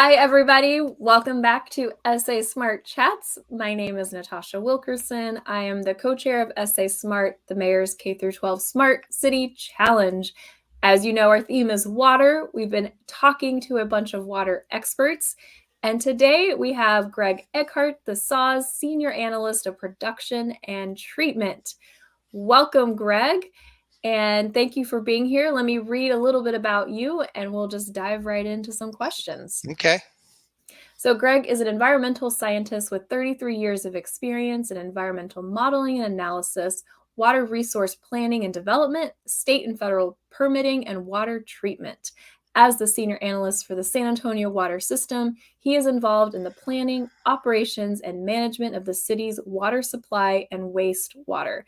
Hi, everybody. Welcome back to SA Smart Chats. My name is Natasha Wilkerson. I am the co-chair of SA Smart, the Mayor's K-12 Smart City Challenge. As you know, our theme is water. We've been talking to a bunch of water experts. And today we have Gregg Eckhardt, the SAWS Senior Analyst of Production and Treatment. Welcome, Gregg. And thank you for being here. Let me read a little bit about you and we'll just dive right into some questions. Okay. So Gregg is an environmental scientist with 33 years of experience in environmental modeling and analysis, water resource planning and development, state and federal permitting, and water treatment. As the senior analyst for the San Antonio water system, he is involved in the planning, operations, and management of the city's water supply and wastewater.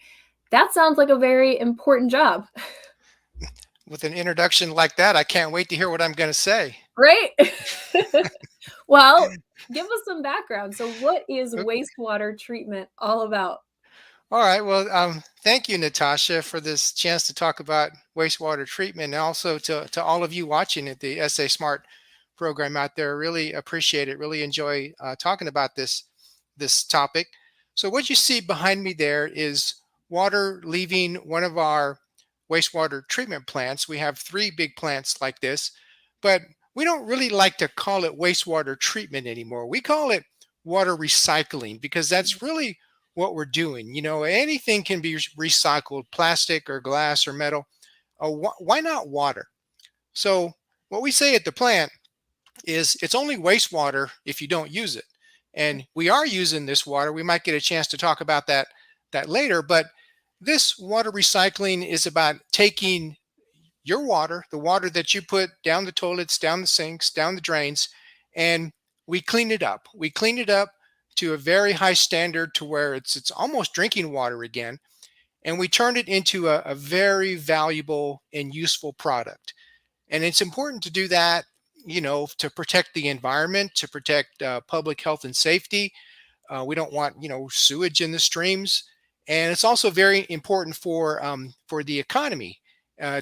That sounds like a very important job. With an introduction like that, I can't wait to hear what I'm going to say. Right? Well, give us some background. So what is Okay. wastewater treatment all about? All right. Well, thank you, Natasha, for this chance to talk about wastewater treatment, and also to all of you watching at the SA Smart program out there. Really appreciate it. Really enjoy talking about this topic. So what you see behind me there is water leaving one of our wastewater treatment plants. We have three big plants like this, but we don't really like to call it wastewater treatment anymore. We call it water recycling because that's really what we're doing. Anything can be recycled, plastic or glass or metal. Why not water? So what we say at the plant is it's only wastewater if you don't use it. And we are using this water. We might get a chance to talk about that later, but this water recycling is about taking your water, the water that you put down the toilets, down the sinks, down the drains, and we clean it up. We clean it up to a very high standard to where it's almost drinking water again, and we turn it into a very valuable and useful product. And it's important to do that, to protect the environment, to protect public health and safety. We don't want, sewage in the streams, and it's also very important for the economy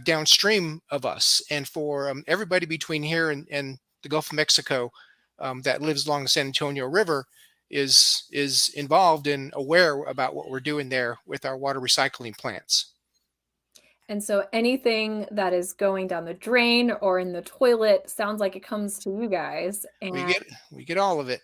downstream of us, and for everybody between here and the Gulf of Mexico that lives along the San Antonio River is involved and aware about what we're doing there with our water recycling plants. And so anything that is going down the drain or in the toilet sounds like it comes to you guys. We And get we get all of it.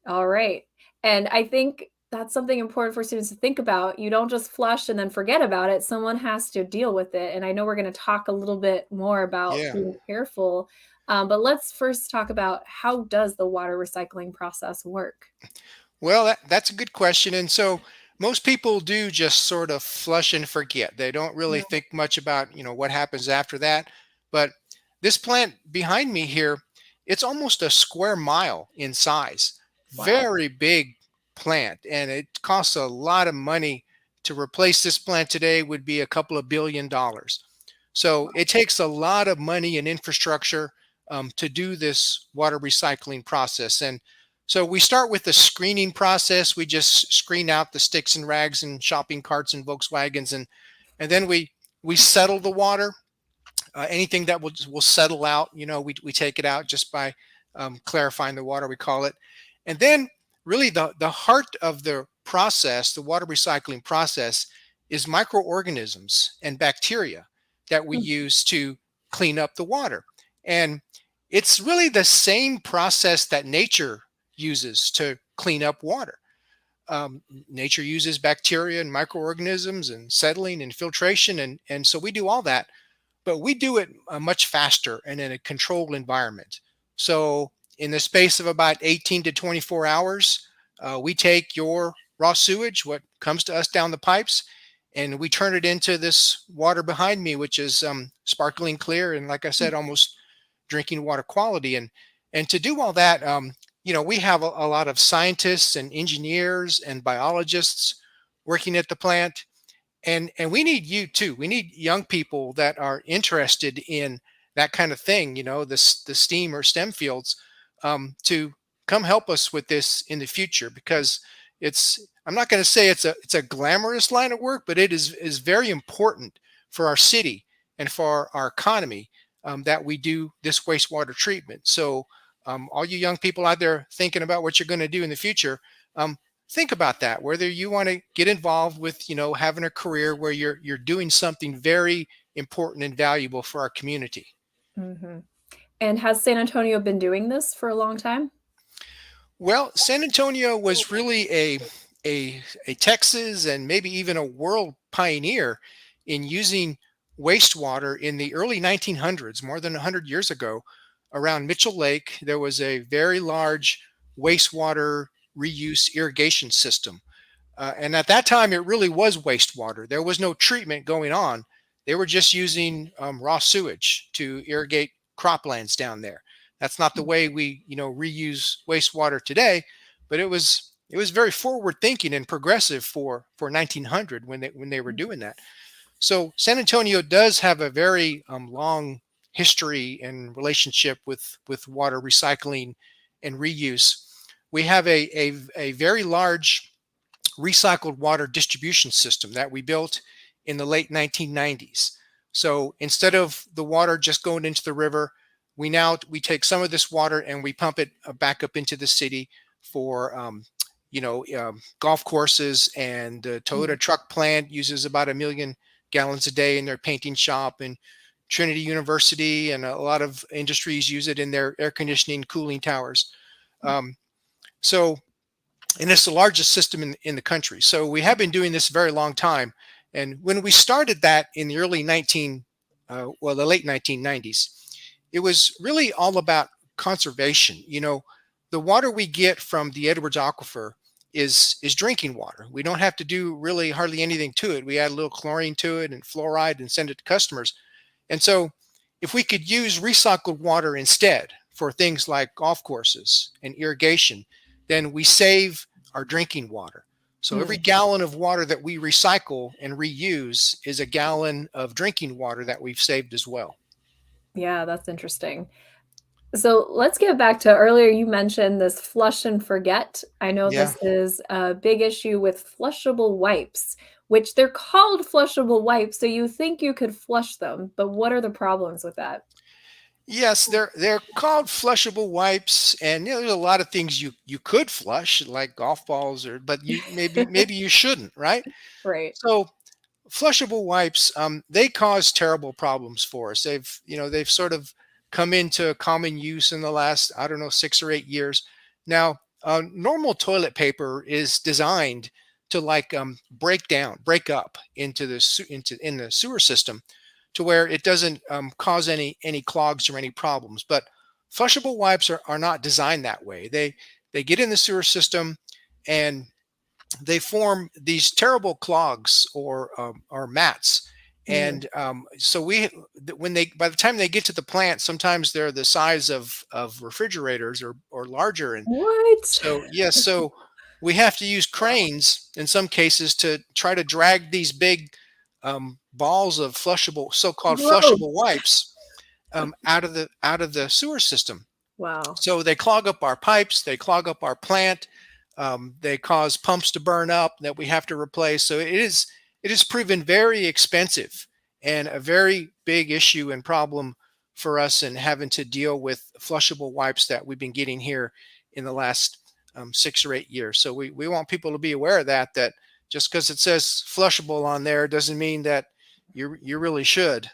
all right. And I think that's something important for students to think about. You don't just flush and then forget about it. Someone has to deal with it. And I know we're going to talk a little bit more about Yeah. being careful. But let's first talk about how does the water recycling process work? Well, that's a good question. And so most people do just sort of flush and forget. They don't really Yeah. think much about, what happens after that. But this plant behind me here, it's almost a square mile in size. Wow. Very big plant, and it costs a lot of money to replace this plant today would be a couple of $1 billion. So it takes a lot of money and infrastructure to do this water recycling process. And so we start with the screening process. We just screen out the sticks and rags and shopping carts and Volkswagens, and then we settle the water. Anything that will settle out, we take it out just by clarifying the water, we call it. And then really the heart of the process, the water recycling process, is microorganisms and bacteria that we use to clean up the water. And it's really the same process that nature uses to clean up water. Nature uses bacteria and microorganisms and settling and filtration, and so we do all that, but we do it much faster and in a controlled environment. So in the space of about 18 to 24 hours, we take your raw sewage, what comes to us down the pipes, and we turn it into this water behind me, which is sparkling clear and, like I said, almost drinking water quality. And to do all that, we have a lot of scientists and engineers and biologists working at the plant, and we need you too. We need young people that are interested in that kind of thing, the STEAM or STEM fields, to come help us with this in the future, because I'm not going to say it's a glamorous line of work, but it is very important for our city and for our economy, that we do this wastewater treatment. So all you young people out there thinking about what you're going to do in the future, um, think about that. Whether you want to get involved with, having a career where you're doing something very important and valuable for our community. Hmm. And has San Antonio been doing this for a long time? Well, San Antonio was really a Texas and maybe even a world pioneer in using wastewater in the early 1900s, more than 100 years ago. Around Mitchell Lake, there was a very large wastewater reuse irrigation system. And at that time, it really was wastewater. There was no treatment going on. They were just using raw sewage to irrigate croplands down there. That's not the way we, reuse wastewater today, but it was very forward thinking and progressive for 1900 when they were doing that. So San Antonio does have a very long history and relationship with water recycling and reuse. We have a very large recycled water distribution system that we built in the late 1990s. So instead of the water just going into the river, we take some of this water and we pump it back up into the city for golf courses, and the Toyota truck plant uses about 1 million gallons a day in their painting shop, and Trinity University and a lot of industries use it in their air conditioning cooling towers. Um, so and it's the largest system in the country. So we have been doing this a very long time. And when we started that in the the late 1990s, it was really all about conservation. The water we get from the Edwards Aquifer is drinking water. We don't have to do really hardly anything to it. We add a little chlorine to it and fluoride and send it to customers. And so if we could use recycled water instead for things like golf courses and irrigation, then we save our drinking water. So every gallon of water that we recycle and reuse is a gallon of drinking water that we've saved as well. Yeah, that's interesting. So let's get back to earlier. You mentioned this flush and forget. I know Yeah. this is a big issue with flushable wipes, which they're called flushable wipes. So you think you could flush them, but what are the problems with that? Yes, they're called flushable wipes, and there's a lot of things you could flush, like golf balls, but you maybe you shouldn't, right? Right. So flushable wipes, they cause terrible problems for us. They've sort of come into common use in the last, I don't know, 6 or 8 years. Now, normal toilet paper is designed to like break up into in the sewer system, to where it doesn't cause any clogs or any problems. But flushable wipes are not designed that way. They get in the sewer system, and they form these terrible clogs or mats. Mm. And so when they by the time they get to the plant, sometimes they're the size of refrigerators or larger. And What? so yes, so we have to use cranes in some cases to try to drag these big balls of so-called Gross. flushable wipes out of the sewer system. Wow. So they clog up our pipes, they clog up our plant, they cause pumps to burn up that we have to replace. So it is proven very expensive and a very big issue and problem for us, and having to deal with flushable wipes that we've been getting here in the last 6 or 8 years. So we want people to be aware of that just because it says flushable on there doesn't mean that you really should.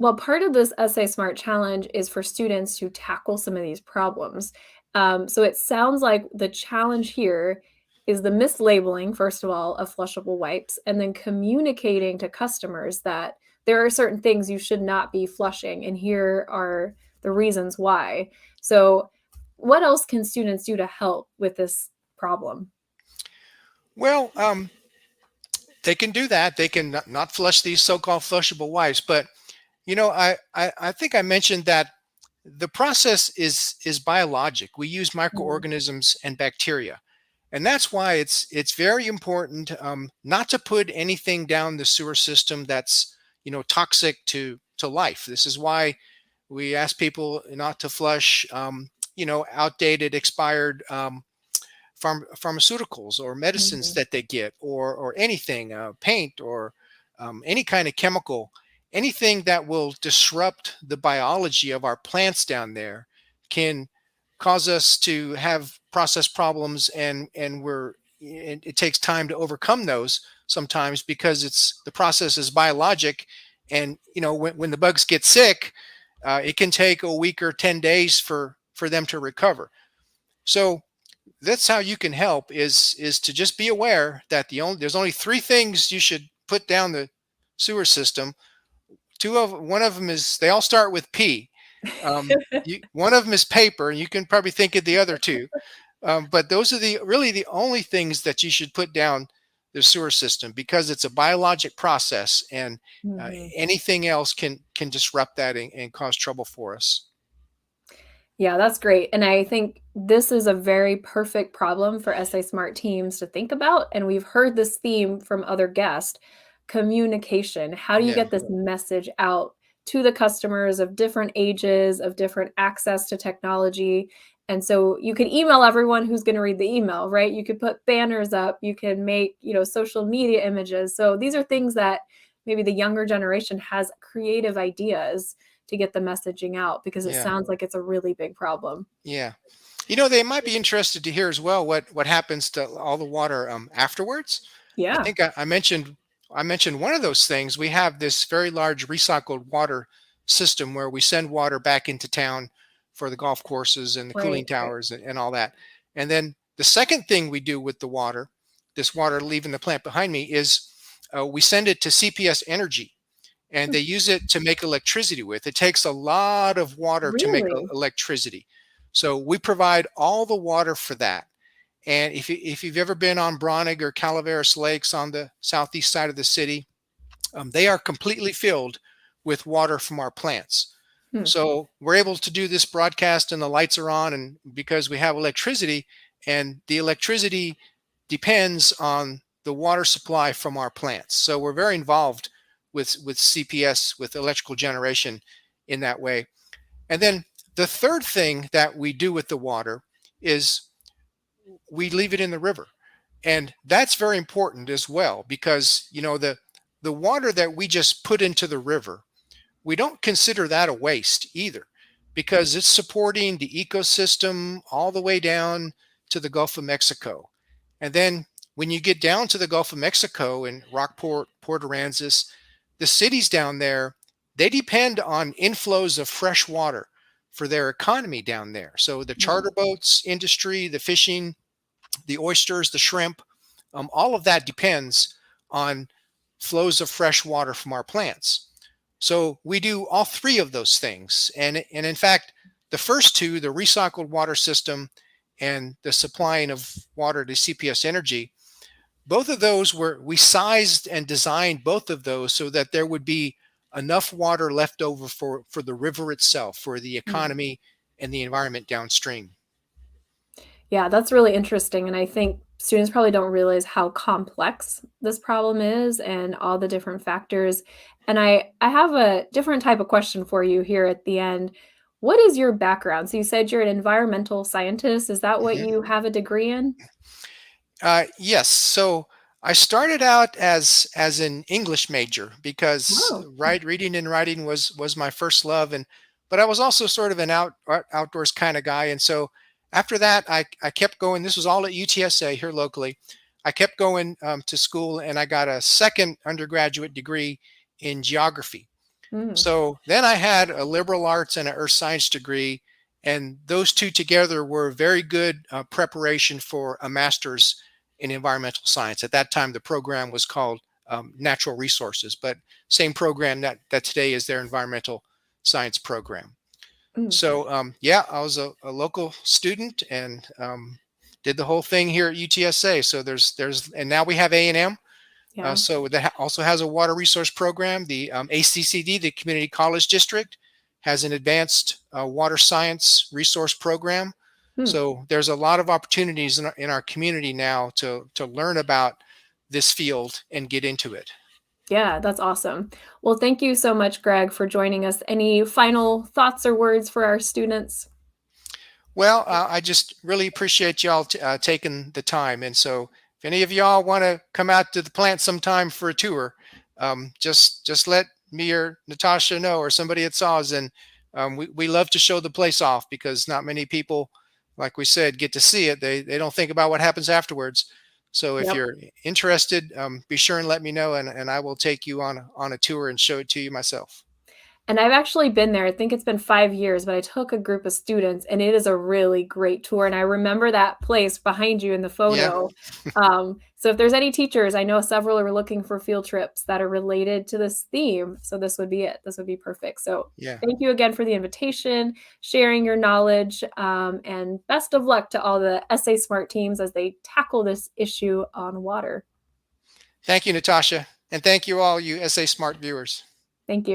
Well, part of this Essay Smart Challenge is for students to tackle some of these problems. So it sounds like the challenge here is the mislabeling, first of all, of flushable wipes, and then communicating to customers that there are certain things you should not be flushing, and here are the reasons why. So, what else can students do to help with this problem? Well, they can do that. They can not flush these so-called flushable wipes. But I think I mentioned that the process is biologic. We use Mhm. microorganisms and bacteria, and that's why it's very important not to put anything down the sewer system that's toxic to life. This is why we ask people not to flush outdated, expired pharmaceuticals or medicines Mhm. that they get, or anything, paint, or any kind of chemical, anything that will disrupt the biology of our plants down there can cause us to have process problems, and it takes time to overcome those sometimes, because the process is biologic. And when the bugs get sick, it can take a week or 10 days for them to recover. So that's how you can help, is to just be aware that there's only three things you should put down the sewer system. One of them is, they all start with P. One of them is paper, and you can probably think of the other two. But those are really the only things that you should put down the sewer system, because it's a biologic process, and anything else can disrupt that and cause trouble for us. Yeah, that's great. And I think this is a very perfect problem for SA Smart teams to think about. And we've heard this theme from other guests: communication. How do you Yeah. get this message out to the customers of different ages, of different access to technology? And so you can email everyone who's going to read the email, right? You could put banners up, you can make, social media images. So these are things that maybe the younger generation has creative ideas to get the messaging out, because it Yeah. sounds like it's a really big problem. Yeah. They might be interested to hear as well what happens to all the water afterwards. I Yeah. think I mentioned one of those things. We have this very large recycled water system where we send water back into town for the golf courses and the cooling Right, right. towers and all that. And then the second thing we do with the water, this water leaving the plant behind me, is we send it to CPS Energy, and Hmm. they use it to make electricity with. It takes a lot of water to make Really? electricity. So we provide all the water for that. And if you've ever been on Bronig or Calaveras Lakes on the southeast side of the city, they are completely filled with water from our plants. Hmm. So we're able to do this broadcast, and the lights are on, and because we have electricity, and the electricity depends on the water supply from our plants. So we're very involved with CPS, with electrical generation, in that way. And then the third thing that we do with the water is we leave it in the river. And that's very important as well, because the water that we just put into the river, we don't consider that a waste either, because it's supporting the ecosystem all the way down to the Gulf of Mexico. And then when you get down to the Gulf of Mexico and Rockport, Port Aransas, the cities down there, they depend on inflows of fresh water for their economy down there. So the Yeah. charter boats industry, the fishing, the oysters, the shrimp, all of that depends on flows of fresh water from our plants. So we do all three of those things. And in fact, the first two, the recycled water system and the supplying of water to CPS Energy, both of those we sized and designed both of those so that there would be enough water left over for the river itself, for the Hmm. economy and the environment downstream. Yeah, that's really interesting. And I think students probably don't realize how complex this problem is and all the different factors. And I have a different type of question for you here at the end. What is your background? So you said you're an environmental scientist. Is that what Mhm. you have a degree in? Yes. So I started out as an English major, because Oh. reading and writing was my first love, and but I was also sort of an outdoors kind of guy. And so after that, I kept going. This was all at UTSA here locally. I kept going to school, and I got a second undergraduate degree in geography. Mm. So then I had a liberal arts and an earth science degree, and those two together were very good preparation for a master's in environmental science. At that time, the program was called Natural Resources, but same program that today is their environmental science program. Mm. So yeah, I was a local student, and did the whole thing here at UTSA. So and now we have A&M. Yeah. So that also has a water resource program. The ACCD, the Community College District, has an advanced water science resource program. Hmm. So there's a lot of opportunities in our community now to learn about this field and get into it. Yeah, that's awesome. Well, thank you so much, Greg, for joining us. Any final thoughts or words for our students? Well, I just really appreciate y'all taking the time. And so if any of y'all want to come out to the plant sometime for a tour, just let me or Natasha know, or somebody at SAW, and we love to show the place off because not many people, like we said, get to see it. They don't think about what happens afterwards. So if Yep. you're interested, be sure and let me know, and I will take you on a tour and show it to you myself. And I've actually been there. I think it's been 5 years, but I took a group of students, and it is a really great tour. And I remember that place behind you in the Yeah. photo. So if there's any teachers, I know several are looking for field trips that are related to this theme. So this would be it. This would be perfect. So Yeah. thank you again for the invitation, sharing your knowledge, and best of luck to all the SA Smart teams as they tackle this issue on water. Thank you, Natasha. And thank you all, you SA Smart viewers. Thank you.